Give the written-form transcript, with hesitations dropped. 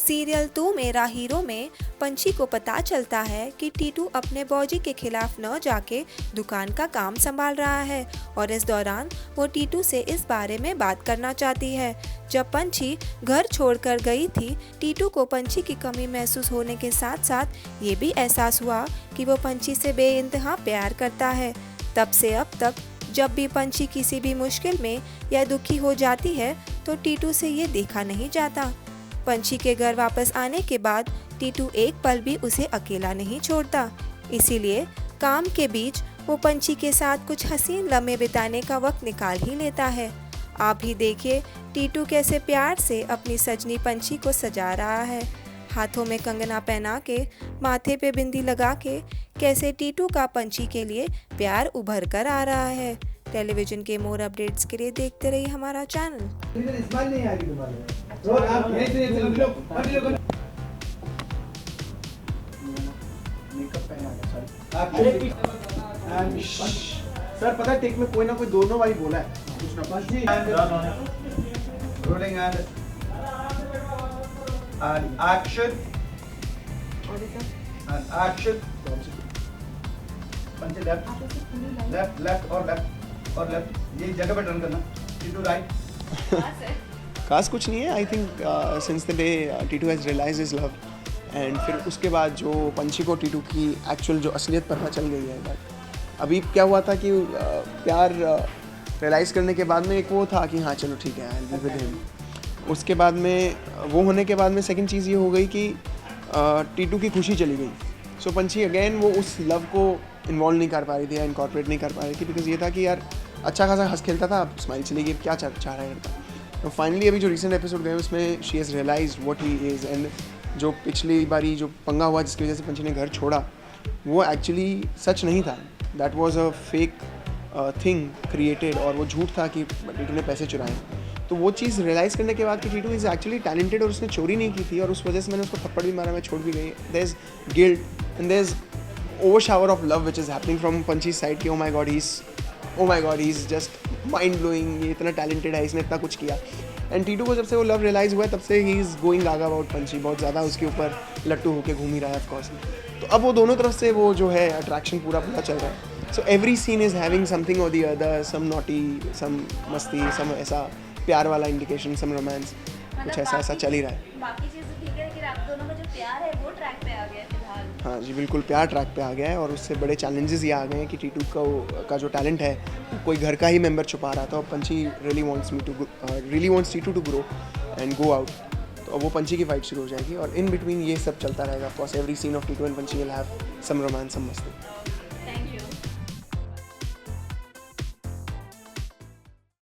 Serial तू मेरा hero में पंछी को पता चलता है कि टीटू अपने बॉजी के खिलाफ न जाके दुकान का काम संभाल रहा है और इस दौरान वो टीटू से इस बारे में बात करना चाहती है। जब पंछी घर छोड़कर गई थी, टीटू को पंछी की कमी महसूस होने के साथ साथ ये भी एहसास हुआ कि वो पंछी से बेइंतहा प्यार करता है। तब से अब तक जब भी पंछी किसी भी मुश्किल में या दुखी हो जाती है तो टीटू से ये देखा नहीं जाता। पंछी के घर वापस आने के बाद टीटू एक पल भी उसे अकेला नहीं छोड़ता, इसीलिए काम के बीच वो पंछी के साथ कुछ हसीन लम्हे बिताने का वक्त निकाल ही लेता है। आप ही देखिए टीटू कैसे प्यार से अपनी सजनी पंछी को सजा रहा है, हाथों में कंगना पहना के, माथे पे बिंदी लगा के कैसे टीटू का पंछी के लिए प्यार उभर कर आ रहा है। टेलीविजन के मोर अपडेट्स के लिए देखते रहिए हमारा चैनल। सर पता है टेक में कोई ना कोई दोनों बारी बोला है। Rolling and action and action पंचे लेफ्ट और लेफ्ट ये जगह पे टर्न करना टीटू राइट खास कुछ नहीं है। I think since the day Titu has realise his love and फिर उसके बाद जो पंछी को टीटू की एक्चुअल जो असलियत पता चल गई है। बट अभी क्या हुआ था कि प्यार रियलाइज़ करने के बाद में एक वो था कि हाँ चलो ठीक है I will be with him. उसके बाद में वो होने के बाद में सेकंड चीज़ ये हो गई कि टीटू की खुशी चली गई। सो पंछी अगेन वो उस लव को इन्वॉल्व नहीं कर पा रही थी या इनकॉर्पोरेट नहीं कर पा रही थी, बिकॉज ये था कि यार अच्छा खासा हंस खेलता था, अब स्माइल चली गई, क्या चाह रहा है लड़का। तो फाइनली अभी जो रिसेंट एपिसोड गए उसमें she has realise what he is and जो पिछली बारी जो पंगा हुआ जिसकी वजह से पंछी ने घर छोड़ा वो एक्चुअली सच नहीं था। That was a fake thing created और वो झूठ था कि टीटू ने पैसे चुराए। तो वो चीज़ रियलाइज़ करने के बाद कि टीटू इज़ एक्चुअली टैलेंटेड और उसने चोरी नहीं की थी और उस वजह से मैंने उसको थप्पड़ भी मारा, मैं छोड़ भी गई। There is guilt and there is over shower of love which is happening from Panchi side कि oh my God he is just mind blowing, ये इतना टैलेंटेड है, इसने इतना कुछ किया। एंड टीटू को जब से वो लव रियलाइज़ हुआ है तब से he is going gaga about Panchi, बहुत ज़्यादा उसके ऊपर लट्टू होकर घूम ही रहा है ऑफकोर्स। तो अब वो दोनों तरफ से वो जो है अट्रैक्शन पूरा चल रहा है। So every scene is having something or the other, some naughty, सम मस्ती, सम ऐसा प्यार वाला इंडिकेशन, सम रोमांस, कुछ ऐसा चल ही रहा है। बाकी चीज़ें ठीक है लेकिन आप दोनों का जो प्यार है वो ट्रैक पे आ गया है फिलहाल। हाँ जी बिल्कुल, प्यार ट्रैक पे आ गया है और उससे बड़े चैलेंजेस ये आ गए हैं कि टीटू का जो टैलेंट है कोई घर का ही मेंबर छुपा रहा था और Panchhi really wants Titu to grow and go out. तो अब वो पंछी की फाइट शुरू हो जाएगी और इन बिटवीन ये सब चलता रहेगा। Of course every scene of Titu and Panchhi will have some romance, some मस्ती।